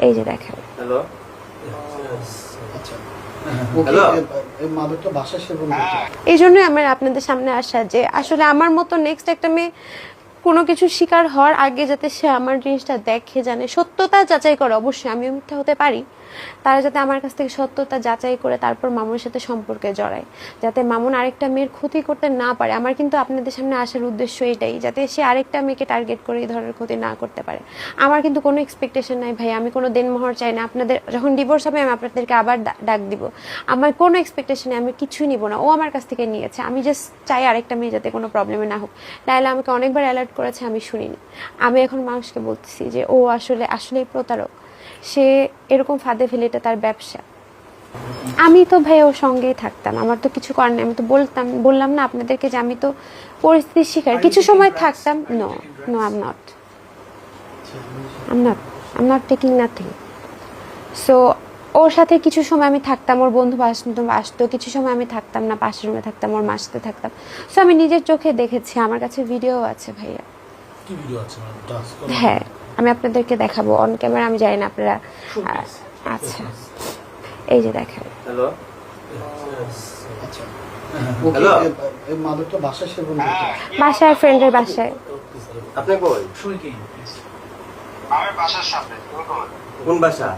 এই যে দেখেন। হ্যালো এই জন্যই আমার আপনাদের সামনে আসা যে আসলে আমার মতো নেক্সট একটা মেয়ে কোনো কিছু শিকার হওয়ার আগে যাতে সে আমার জিনিসটা দেখে, জানে, সত্যতা যাচাই করে। অবশ্যই আমিও মিথ্যা হতে পারি, তারা যাতে আমার কাছ থেকে সত্যতা যাচাই করে তারপর মামুনের সাথে সম্পর্কে জড়ায়, যাতে মামুন আরেকটা মেয়ের ক্ষতি করতে না পারে। আমার কিন্তু আপনাদের সামনে আসার উদ্দেশ্য এটাই, যাতে সে আরেকটা মেয়েকে টার্গেট করে এই ধরনের ক্ষতি না করতে পারে। আমার কিন্তু কোনো এক্সপেকটেশন নাই ভাই, আমি কোনো দেনমোহর চাই না। আপনাদের যখন ডিভোর্স হবে আমি আপনাদেরকে আবার ডাক দিব। আমার কোনো এক্সপেকটেশনে আমি কিছুই নিব না, ও আমার কাছ থেকে নিয়েছে। আমি জাস্ট চাই আরেকটা মেয়ে যাতে কোনো প্রবলেমে না হোক। লাইলা আমাকে অনেকবার অ্যালার্ট করেছে, আমি শুনিনি। আমি এখন মানুষকে বলতেছি যে ও আসলেই প্রতারক, সে এরকম ফাঁদে ফেলে, এটা তার ব্যবসা। আমি তো ভাই ওর সঙ্গেই থাকতাম, আমার তো কিছু করার নেই। আমি তো বললাম না আপনাদেরকে যে আমি তো পরিস্থিতির শিকার। কিছু সময় থাকতাম। No no, I am not taking nothing. So ওর সাথে কিছু সময় আমি থাকতাম, ওর বন্ধু আসতো, কিছু সময় আমি থাকতাম না, পাশের রুমে থাকতাম, ওর মার সাথে থাকতাম। সো আমি নিজের চোখে দেখেছি, আমার কাছে ভিডিও আছে ভাইয়া। হ্যাঁ, আমি আপনাদেরকে দেখাবো অন ক্যামেরা, আমি জানি না আপনারা। আচ্ছা, এই যে দেখেন। হ্যালো বাসায়, ফ্রেন্ডের বাসায়। আপনি কই? আমি বাসার সামনে। কোন বাসা?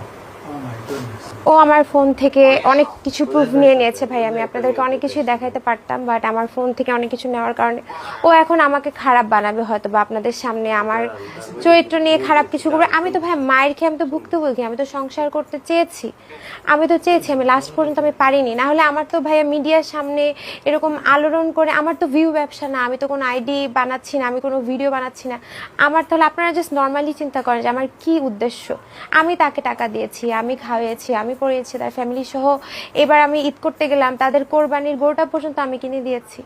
ও আমার ফোন থেকে অনেক কিছু প্রুফ নিয়ে নিয়েছে ভাই। আমি আপনাদেরকে অনেক কিছুই দেখাইতে পারতাম, বাট আমার ফোন থেকে অনেক কিছু নেওয়ার কারণে ও এখন আমাকে খারাপ বানাবে হয়তো, বা আপনাদের সামনে আমার চরিত্র নিয়ে খারাপ কিছু করবে। আমি তো ভাই মায়ের খেয়ে আমি তো ভুক্তভোগী, আমি তো সংসার করতে চেয়েছি, আমি লাস্ট পর্যন্ত আমি পারিনি। না হলে আমার তো ভাইয়া মিডিয়ার সামনে এরকম আলোড়ন করে, আমার তো ভিউ ব্যবসা না, আমি তো কোনো আইডি বানাচ্ছি না, আমি কোনো ভিডিও বানাচ্ছি না। আমার তাহলে আপনারা জাস্ট নর্মালি চিন্তা করেন যে আমার কি উদ্দেশ্য। আমি তাকে টাকা দিয়েছি, আমি খাওয়াইছি, আমি পড়িয়েছি, তার ফ্যামিলি সহ। এবার আমি ঈদ করতে গেলাম, তাদের কোরবানির গরুটা পর্যন্ত আমি কিনে দিয়েছি।